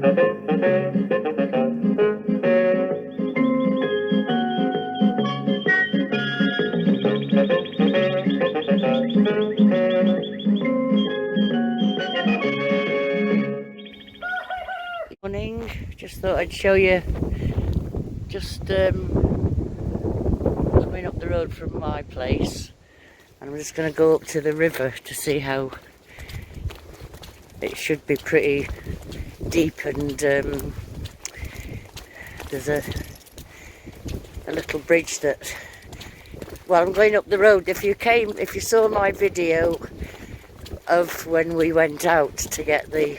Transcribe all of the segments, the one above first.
Morning, just thought I'd show you just coming up the road from my place, and I'm just going to go up to the river to see how it should be pretty deep, and there's a little bridge that, well, I'm going up the road. If you saw my video of when we went out to get the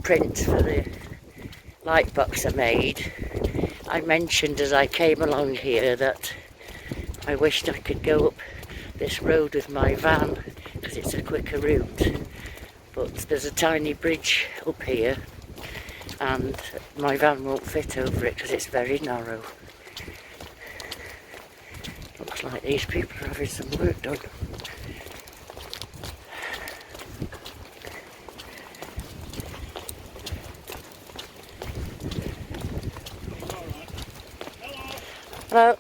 print for the light box I made, I mentioned as I came along here that I wished I could go up this road with my van because it's a quicker route, but there's a tiny bridge up here and my van won't fit over it because it's very narrow. Looks like these people are having some work done. Hello.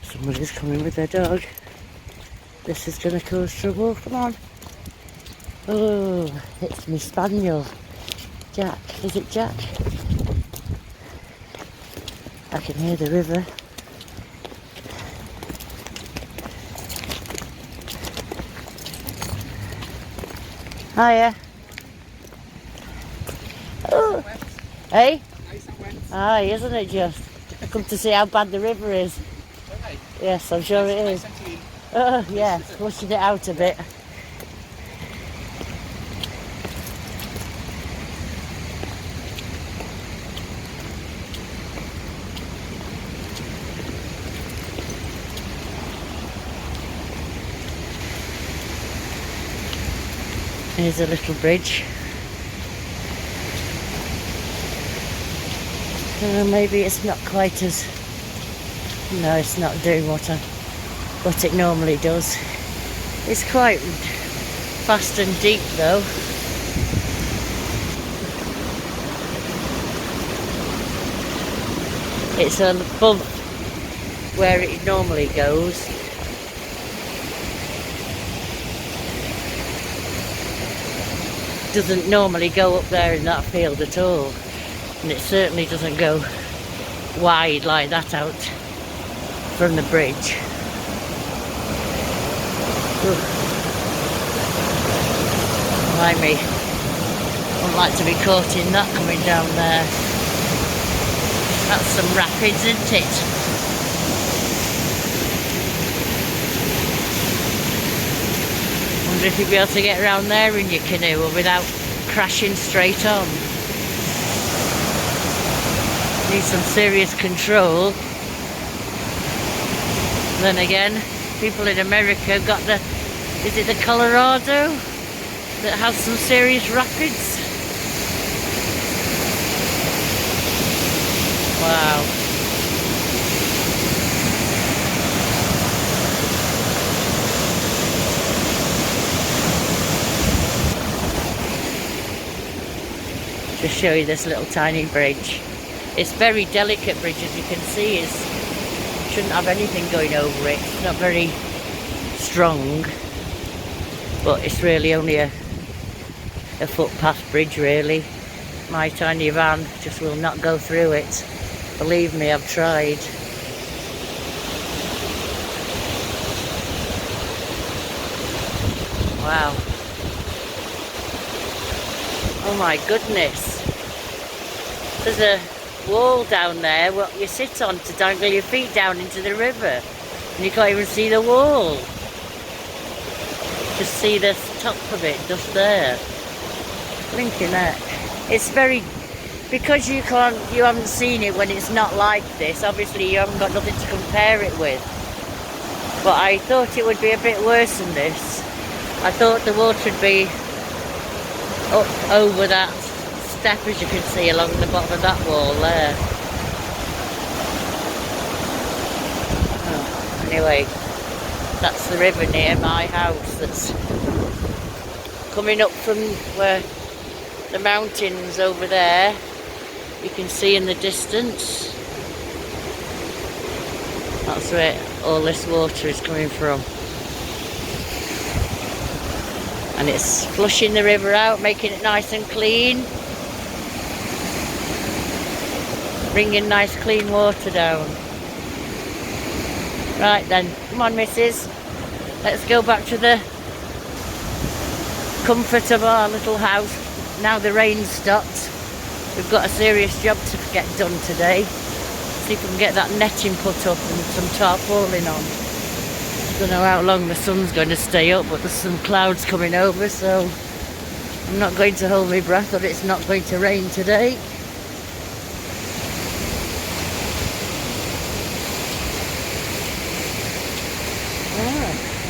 Somebody's coming with their dog. This is going to cause trouble. Come on. Oh, it's my spaniel. Jack. Is it Jack? I can hear the river. Hiya. Oh. Hey? Aye, isn't it just? Come to see how bad the river is. Yes, I'm sure it is. Oh, yeah, flushing it out a bit. Here's a little bridge. Maybe it's not quite as... No, it's not doing what it normally does. It's quite fast and deep though. It's above where it normally goes. Doesn't normally go up there in that field at all, and it certainly doesn't go wide like that out from the bridge. Mind me, wouldn't like to be caught in that coming down there. That's some rapids, isn't it? Wonder if you'd be able to get around there in your canoe or without crashing straight on. Need some serious control. Then again, people in America have got the, is it the Colorado that has some serious rapids? Wow. Just show you this little tiny bridge. It's very delicate bridge, as you can see. Shouldn't have anything going over it. It's not very strong, but it's really only a footpath bridge really. My tiny van just will not go through it. Believe me, I've tried. Wow. Oh my goodness. There's a wall down there what you sit on to dangle your feet down into the river, and you can't even see the wall. Just see the top of it just there. Blinking heck. It's very, because you haven't seen it when it's not like this, obviously you haven't got nothing to compare it with. But I thought it would be a bit worse than this. I thought the water would be up over that step, as you can see along the bottom of that wall there. anyway. That's the river near my house that's coming up from where the mountains over there. You can see in the distance. That's where all this water is coming from. And it's flushing the river out, making it nice and clean. Bringing nice clean water down. Right then, come on missus. Let's go back to the comfort of our little house. Now the rain's stopped. We've got a serious job to get done today. See if we can get that netting put up and some tarpaulin on. I don't know how long the sun's going to stay up, but there's some clouds coming over, so I'm not going to hold my breath that it's not going to rain today.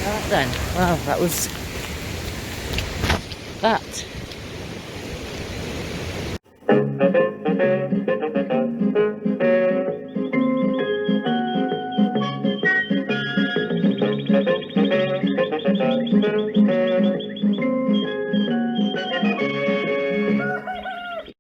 Right then, well, that was that.